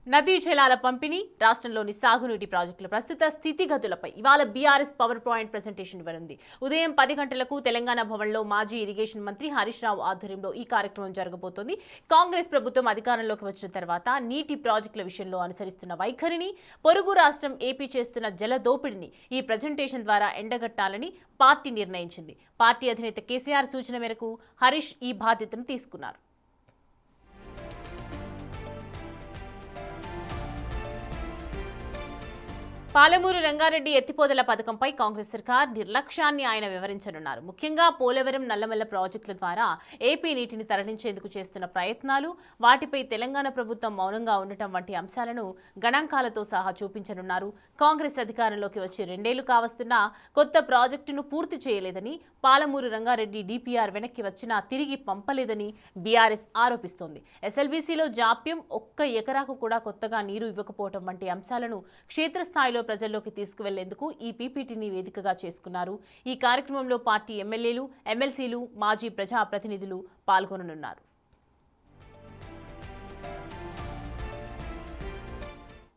నదీ జలాల పంపిణీ రాష్ట్రంలోని సాగునీటి ప్రాజెక్టుల ప్రస్తుత స్థితిగతులపై ఇవాళ బీఆర్ఎస్ పవర్ పాయింట్ ప్రెజెంటేషన్ ఇవ్వనుంది. ఉదయం 10 గంటలకు తెలంగాణ భవన్లో మాజీ ఇరిగేషన్ మంత్రి హరీష్ రావు ఆధ్వర్యంలో ఈ కార్యక్రమం జరగబోతోంది. కాంగ్రెస్ ప్రభుత్వం అధికారంలోకి వచ్చిన తర్వాత నీటి ప్రాజెక్టుల విషయంలో అనుసరిస్తున్న వైఖరిని, పొరుగు రాష్ట్రం ఏపీ చేస్తున్న జల దోపిడిని ఈ ప్రెజెంటేషన్ ద్వారా ఎండగట్టాలని పార్టీ నిర్ణయించింది. పార్టీ అధినేత కేసీఆర్ సూచన మేరకు హరీష్ ఈ బాధ్యతను తీసుకున్నారు. పాలమూరు రంగారెడ్డి ఎత్తిపోతల పథకంపై కాంగ్రెస్ సర్కార్ నిర్లక్ష్యాన్ని ఆయన వివరించనున్నారు. ముఖ్యంగా పోలవరం, నల్లమల్ల ప్రాజెక్టుల ద్వారా ఏపీ నీటిని తరలించేందుకు చేస్తున్న ప్రయత్నాలు, వాటిపై తెలంగాణ ప్రభుత్వం మౌనంగా ఉండటం వంటి అంశాలను గణాంకాలతో సహా చూపించనున్నారు. కాంగ్రెస్ అధికారంలోకి వచ్చి 2 ఏళ్లు కావస్తున్నా కొత్త ప్రాజెక్టును పూర్తి చేయలేదని, పాలమూరు రంగారెడ్డి డీపీఆర్ వెనక్కి వచ్చినా తిరిగి పంపలేదని బీఆర్ఎస్ ఆరోపిస్తోంది. ఎస్ఎల్బీసీలో జాప్యం, 1 ఎకరాకు కూడా కొత్తగా నీరు ఇవ్వకపోవడం వంటి అంశాలను క్షేత్రస్థాయిలో ప్రజల్లోకి తీసుకువెళ్లేందుకు ఈ పీపీటీని వేదికగా చేసుకున్నారు. ఈ కార్యక్రమంలో పార్టీ ఎమ్మెల్యేలు, ఎమ్మెల్సీలు, మాజీ ప్రజాప్రతినిధులు పాల్గొననున్నారు.